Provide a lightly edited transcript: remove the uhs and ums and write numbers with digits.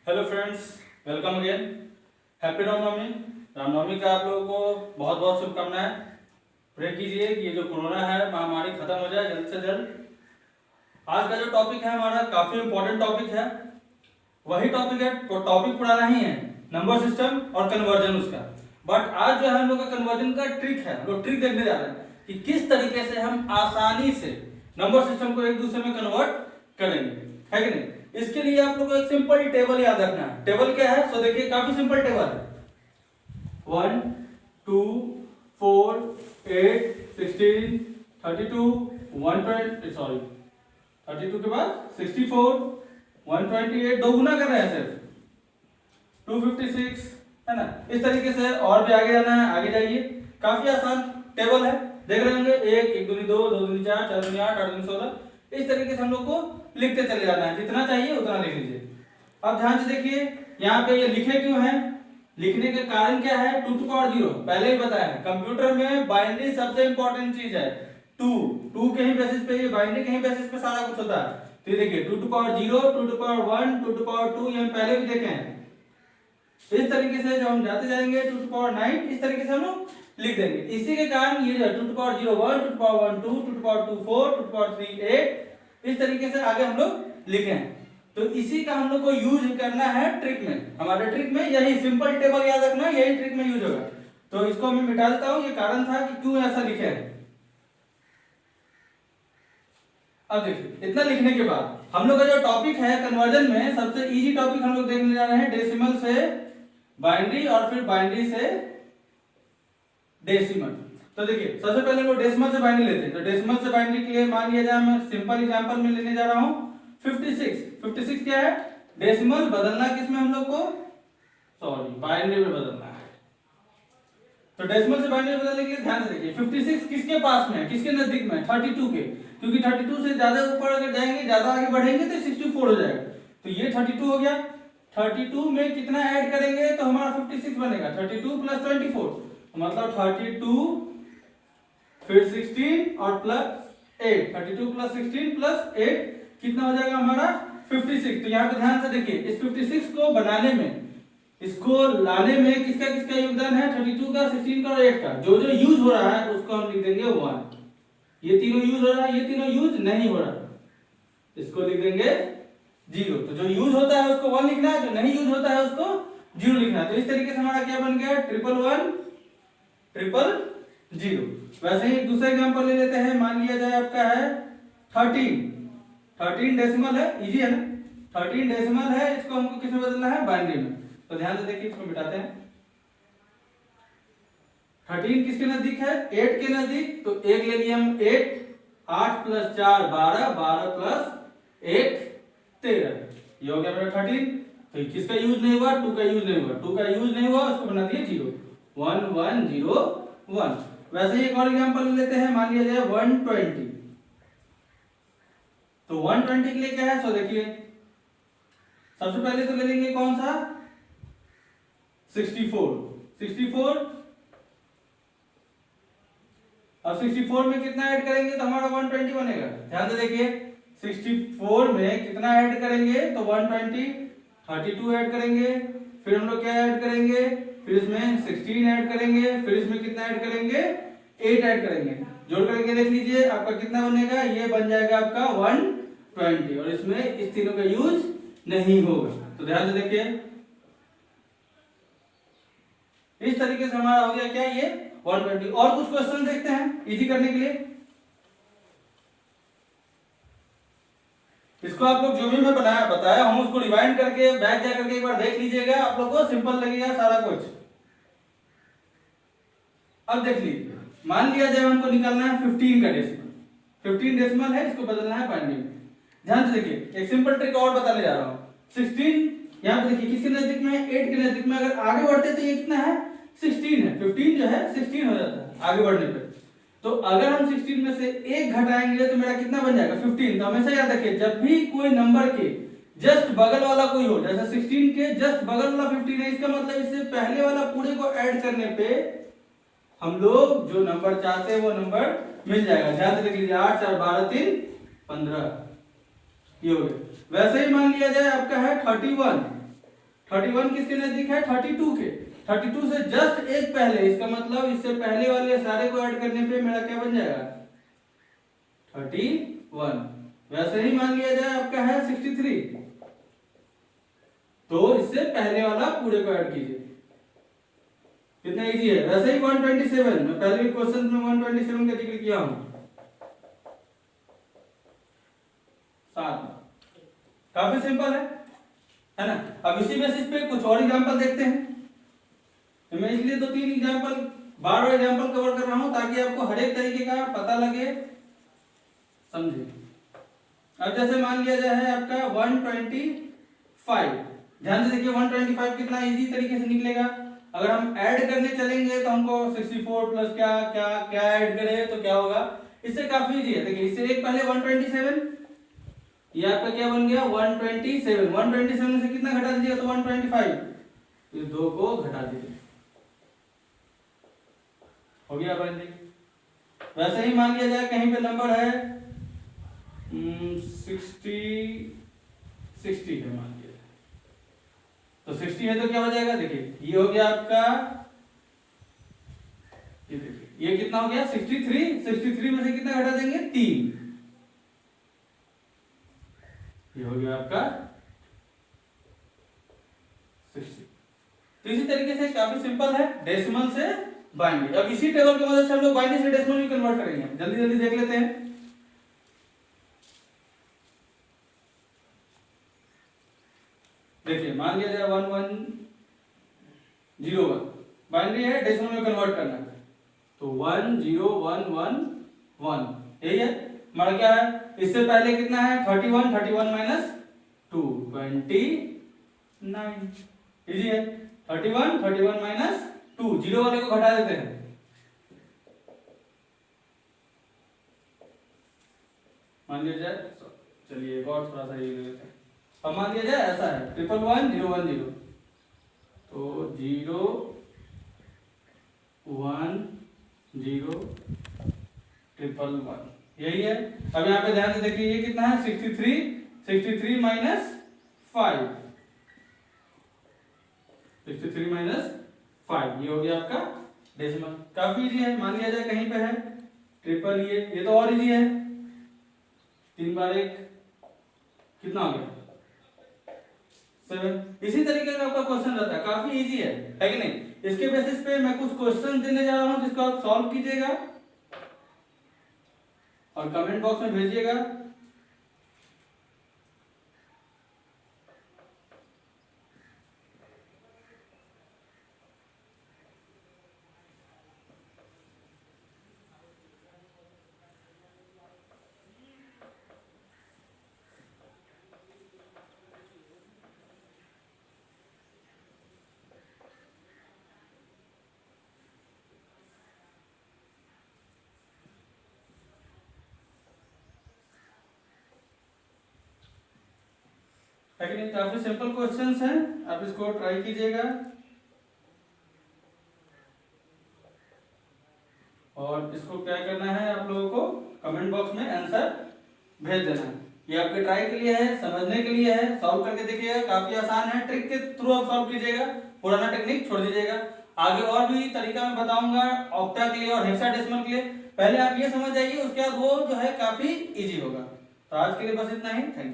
Hello friends, welcome again. Happy Ramnavami. Ramnavami का आप लोगों को बहुत बहुत शुभकामनाएं। प्रे कीजिए कि ये जो कोरोना है महामारी खत्म हो जाए जल्द से जल्द। आज का जो टॉपिक है हमारा काफी इंपॉर्टेंट टॉपिक है। वही टॉपिक है, तो टॉपिक पुराना ही है, नंबर सिस्टम और कन्वर्जन उसका। बट आज जो है हम लोग का कन्वर्जन का ट्रिक है, हम लोग ट्रिक देखने जा रहे हैं कि किस तरीके से हम आसानी से नंबर सिस्टम को एक दूसरे में कन्वर्ट करेंगे, है कि नहीं। इसके लिए आप लोग को एक सिंपल टेबल याद रखना है। टेबल क्या है, सो देखिए काफी सिंपल टेबल है। 1 2 4 8 16 32 120 सॉरी 32 के बाद 64 128 दो गुना कर रहे हैं सिर्फ 256, है ना। इस तरीके से और भी आगे जाना है, आगे जाइए। काफी आसान टेबल है, देख रहे होंगे। 1 दूनी 2 2 दूनी 4 4 दूनी 8 8 दूनी 16। इस तरीके से हम लोग को लिखते चले जाना है, जितना चाहिए उतना लिख लीजिए। अब ध्यान से देखिए, यहाँ पे ये लिखे क्यों हैं, लिखने का कारण क्या है। 2 टू पावर 0 पहले ही बताया है, कंप्यूटर में बाइनरी सबसे इंपॉर्टेंट चीज है। 2 के ही बेसिस पे, ये बाइनरी के ही बेसिस पे सारा कुछ होता है। तो ये देखिए 2 to power 0 2 to power 1 2 to power 2, ये हम पहले भी देखे हैं। इस तरीके से जब हम जाते जाएंगे 2 टू पावर 9, इस तरीके से हम लोग लिख देंगे। इसी के कारण ये 2 to power 0 1 2 to power 1 2 2 to power 2 4 2 to power 3 8, इस तरीके से आगे हम लोग लिखे हैं। तो इसी का हम लोग को यूज करना है ट्रिक में। हमारे ट्रिक में यही सिंपल टेबल याद रखना, यही ट्रिक में यूज होगा। तो इसको मैं मिटा देता हूं, ये कारण था कि क्यों ऐसा लिखे हैं। अब देखिए, इतना लिखने के बाद हम लोग का जो टॉपिक है कन्वर्जन में, सबसे इजी टॉपिक हम लोग देखने जा रहे हैं, डेसिमल से बाइनरी और फिर बाइनरी से डेसिमल। तो देखिए सबसे पहले हम लोग डेसिमल से बाइनरी लेते हैं। तो डेसिमल से बाइनरी के लिए मान लिया जाए, मैं सिंपल एग्जांपल में लेने जा रहा हूं 56। 56 क्या है, डेसिमल बदलना किसमें हम लोग को, सॉरी बाइनरी में बदलना है। तो डेसिमल से बाइनरी बदलने के लिए ध्यान से देखिए, 56 किसके पास में है, किसके नजदीक में है, 32 के। क्योंकि 32 से ज्यादा ऊपर अगर जाएंगे, ज्यादा आगे बढ़ेंगे तो 64 हो जाएगा। तो ये 32 हो गया। 32 में कितना ऐड करेंगे तो हमारा 56 बनेगा, 32 प्लस 24, मतलब 32 फिर 16 और प्लस 8, 32 प्लस 16 प्लस 8 कितना हो जाएगा हमारा 56। तो यहाँ पे ध्यान से देखिए, इस 56 को बनाने में, इसको लाने में किसका किसका योगदान है, 32 का, 16 का और 8 का। जो जो यूज हो रहा है उसको हम लिख देंगे 1। ये तीनों यूज हो रहा है, ये तीनों यूज नहीं हो रहा, इसको लिख देंगे 0। तो जो यूज होता है उसको 1 लिखना है, जो नहीं यूज होता है उसको 0 लिखना है। तो इस तरीके से हमारा क्या बन गया, 111 000। वैसे ही दूसरा एग्जांपल ले लेते हैं। मान लिया जाए आपका है 13 डेसिमल है, इजी है ना। 13 डेसिमल है, इसको हमको किसमें बदलना है, बाइनरी में। तो ध्यान से देखिए, इसको मिटाते हैं। 13 किसके नजदीक है, 8 के नजदीक। तो 1 ले लिए हम 8, 8 प्लस 4 12, 12 प्लस 1 13, ये हो गया मेरा 13। तो किसका यूज नहीं हुआ, 2 का यूज नहीं हुआ। 2 का यूज नहीं हुआ, उसको बना दिए 0, 1 1 0 1। वैसे ही एक और एग्जांपल ले लेते हैं। मान लिया जाए 120। तो 120 के लिए क्या है, सो देखिए सबसे पहले तो ले लेंगे कौन सा, 64। अब 64 में कितना ऐड करेंगे तो हमारा 120 बनेगा। ध्यान से देखिए, 64 में कितना ऐड करेंगे तो 120, 32 ऐड करेंगे, फिर हम लोग क्या ऐड करेंगे, फिर इसमें 16 ऐड करेंगे, फिर इसमें कितना ऐड करेंगे, 8 ऐड करेंगे। जोड़ करके देख लीजिए आपका कितना बनेगा, ये बन जाएगा आपका 120, और इसमें इस तीनों का यूज नहीं होगा। तो ध्यान से देखिए, इस तरीके से हमारा हो गया क्या, ये 120। और कुछ क्वेश्चन देखते हैं इजी करने के लिए। इसको आप लोग जो भी मैं बताया हूं उसको रिवाइंड करके बैक जा करके एक बार देख लीजिएगा, आप लोग को सिंपल लगेगा सारा कुछ। अब देख लीजिए, मान लिया जाए हमको निकालना है 15 का डेसिमल। 15 डेसिमल है, इसको बदलना है बाइनरी में। ध्यान से देखिए, एक सिंपल ट्रिक और बताने जा रहा हूं। 16 यहाँ पे देखिए किसके नजदीक में है, 8 के नजदीक में। अगर आगे बढ़ते तो ये कितना है, 16 है। 15 जो है 16 हो जाता है आगे बढ़ने पे। तो अगर हम 16 में से 1 घटाएंगे तो मेरा कितना बन जाएगा, 15। तो हमेशा याद रखिए, जब भी कोई नंबर के जस्ट बगल वाला कोई हो, जैसे 16 के जस्ट बगल वाला 15 है, इसका मतलब इससे पहले वाला पूरे को ऐड करने पे हम लोग जो नंबर चाहते हैं वो नंबर मिल जाएगा। ध्यान से देख लीजिए, 8 4 12 3 15, ये हो गया। वैसे ही मान लिया जाए आपका है 31। 31 किसके नजदीक है? 32 के। 32 से जस्ट एक पहले, इसका मतलब इससे पहले वाले सारे को ऐड करने पे मेरा क्या बन जाएगा? 31। वैसे ही मान लिया जाए आपका है 63, तो इससे पहले वाला पूरे को ऐड कीजिए। कितना इजी है। वैसे ही 127, मैं पहले भी क्वेश्चन में 127 का जिक्र किया हूं। 7, काफी सिंपल है ना। अब इसी बेसिस पे कुछ और एग्जांपल देखते हैं। तो मैं इसलिए 2-3 एग्जांपल, बार-बार एग्जांपल कवर कर रहा हूं ताकि आपको हर एक तरीके का पता लगे, समझे। अब जैसे मान लिया जाए है आपका 125, ध्यान से देखिए 125 कितना इजी तरीके से निकलेगा। अगर हम ऐड करने चलेंगे तो हमको 64 प्लस क्या क्या क्या ऐड करें तो क्या होगा, इससे काफी इजी है। देखिए इससे एक पहले 127, ये आपका क्या बन गया? 127। 127 से कितना घटा दीजिएगा? तो 125, ये दो को घटा दीजिए, हो गया अपन। वैसे ही मान लिया जाए कहीं पे नंबर है 60 है मान लिया, तो 60 है तो क्या हो जाएगा? देखिए ये हो गया आपका, ये देखिए ये कितना हो गया? 63। 63 में से कितना घटा देंगे? 3, ये हो गया आपका 60। तो इसी तरीके से काफी सिंपल है, डेसिमल से बाइनरी। अब इसी टेबल की मदद से हम लोग बाइनरी से डेसिमल भी कन्वर्ट करेंगे। जल्दी जल्दी देख लेते हैं। देखिए मान लिया जाए 1101, बाइनरी है, डेसिमल में कन्वर्ट करना है, तो 10111, यही है हमारा। क्या है? इससे पहले कितना है? 31। 31 माइनस 2, 29, इजी है। 31 माइनस 2, जीरो वाले को घटा देते हैं, मान लिया जाए, चलिए एक और थोड़ा सा ये लेते हैं। अब मान लिया जाए ऐसा है 1111010, तो 01011, यही है। अब यहाँ पे ध्यान से देखिए ये कितना है? 63 माइनस 5, 63 माइनस 5, ये हो गया आपका डेसिमल। काफी इजी है। मान लिया जाए कहीं पे है ट्रिपल, ये तो और इजी है। 3 बार 1 कितना हो गया? 7। इसी तरीके का आपका क्वेश्चन रहता है, काफी इजी है कि नहीं। इसके बेसिस पे मैं कुछ क्वेश्चन देने जा रहा हूं जिसको आप सॉल्व कीजिएगा और कमेंट बॉक्स में भेजिएगा। है कि नहीं। काफी सिंपल क्वेश्चंस हैं, आप इसको ट्राई कीजिएगा और इसको क्या करना है, आप लोगों को कमेंट बॉक्स में आंसर भेज देना है। ये आपके ट्राई के लिए है, समझने के लिए है, सॉल्व करके देखिएगा, काफी आसान है। ट्रिक के थ्रू आप सॉल्व कीजिएगा, पुराना टेक्निक छोड़ दीजिएगा। आगे और भी तरीका मैं बताऊंगा ऑक्टा के लिए और हेक्साडेसिमल के लिए। पहले आप ये समझ जाइए, उसके बाद वो जो है काफी इजी होगा। तो आज के लिए बस इतना ही। Thank you.